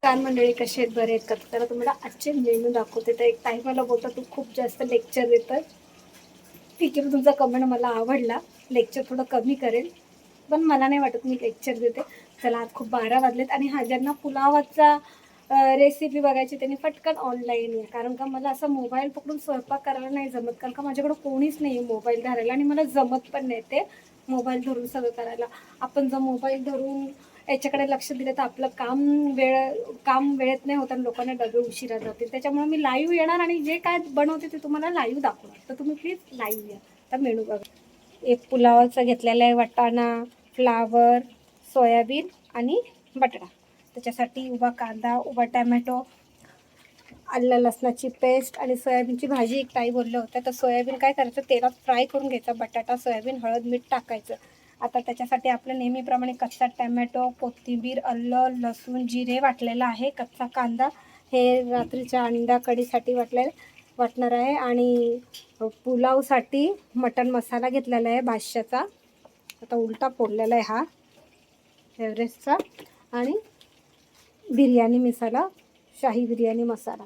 कान मंडळी कसे आहेत, बरे आहेत का? तर तुम्हाला आजचे मेनू दाखवते. तर एक ताई मला बोलतात तू खूप जास्त लेक्चर देतं. ठीक आहे, तुमचा कमेंट मला आवडला. लेक्चर थोडं कमी करेल, पण मला नाही वाटत मी लेक्चर देते. चला, आज खूप 12 वाजलेत आणि हा ज्यांना पुलावाचा रेसिपी बघायची त्यांनी पटकन ऑनलाईन या. कारण का मला असं मोबाईल पकडून स्वयंपाक करायला नाही जमत, कारण का माझ्याकडे कोणीच नाही आहे मोबाईल धरायला आणि मला जमत पण नाही ते मोबाईल धरून सगळं करायला. आपण जर मोबाईल धरून याच्याकडे लक्ष दिलं तर आपलं काम वेळेत नाही होत आणि लोकांना डबे उशिरा जातील. त्याच्यामुळे मी लाईव्ह येणार आणि जे काय बनवते ते तुम्हाला लाईव्ह दाखवणार. तर तुम्ही प्लीज लाईव्ह या. तर मेनू बघा. एक पुलावाचा घेतलेला आहे, वाटाणा, फ्लावर, सोयाबीन आणि बटाटा. त्याच्यासाठी उभा कांदा, उभा टॅमॅटो, आलं लसणाची पेस्ट आणि सोयाबीनची भाजी. एक ताई बोलल्या होत्या. तर सोयाबीन काय करायचं, तेलात फ्राय करून घ्यायचं. बटाटा, सोयाबीन, हळद, मीठ टाकायचं. आता त्याच्यासाठी आपलं नेहमीप्रमाणे कच्चा टॅमॅटो, कोथिंबीर, आलं, लसूण, जिरे वाटलेलं आहे. कच्चा कांदा हे रात्रीच्या अंडा कढीसाठी वाटणार आहे. आणि पुलावसाठी मटण मसाला घेतलेला आहे बादशाचा. आता उलटा फोडलेला आहे हा एव्हरेस्टचा. आणि बिर्याणी मसाला, शाही बिर्याणी मसाला.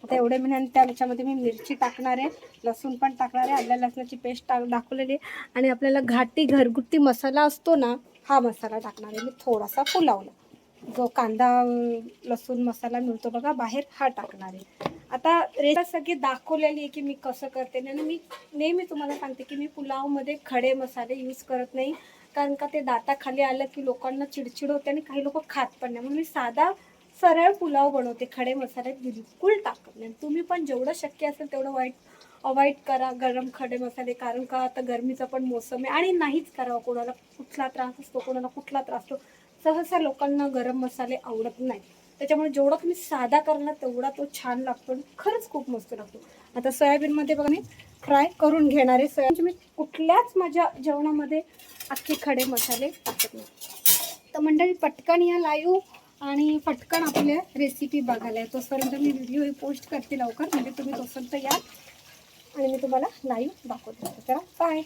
आता एवढे मी त्याच्यामध्ये मी मिरची टाकणार आहे, लसूण पण टाकणार आहे, आलं लसणाची पेस्ट दाखवलेली आहे. आणि आपल्याला घाटी घरगुती मसाला असतो ना, हा मसाला टाकणार आहे मी थोडासा पुलावला. जो कांदा लसूण मसाला मिळतो बघा बाहेर, हा टाकणार आहे. आता रेसिपी सगळी दाखवलेली आहे की मी कसं करते. आणि मी नेहमी तुम्हाला सांगते की मी पुलावमध्ये खडे मसाले यूज करत नाही, कारण का ते दाताखाली आलं की लोकांना चिडचिड होते आणि काही लोक खात पण नाही. म्हणून मी साधा सरळ पुलाव बनवते, खडे मसाले बिलकुल टाकत नाही. तुम्ही पण जेवढं शक्य असेल तेवढं अवॉइड करा गरम खडे मसाले, कारण का आता गरमीचा पण मोसम आहे आणि नाहीच करावं. कोणाला कुठला त्रास असतो, कोणाला कुठला त्रास असतो. सहसा लोकांना गरम मसाले आवडत नाही. त्याच्यामुळे जेवढा तुम्ही साधा करणार तेवढा तो छान लागतो आणि खरंच खूप मस्त लागतो. आता सोयाबीनमध्ये बघा मी फ्राय करून घेणार आहे सोयाबीन. मी कुठल्याच माझ्या जेवणामध्ये अख्खे खडे मसाले टाकत नाही. तर मंडळी पटकन या लाईव्ह आणि पटकन आपल्या रेसिपी बघायला. तोपर्यंत मी व्हिडिओ पोस्ट करते लवकर, म्हणजे तुम्ही तोपर्यंत या आणि मी तुम्हाला लाईव्ह दाखवते. चला बाय.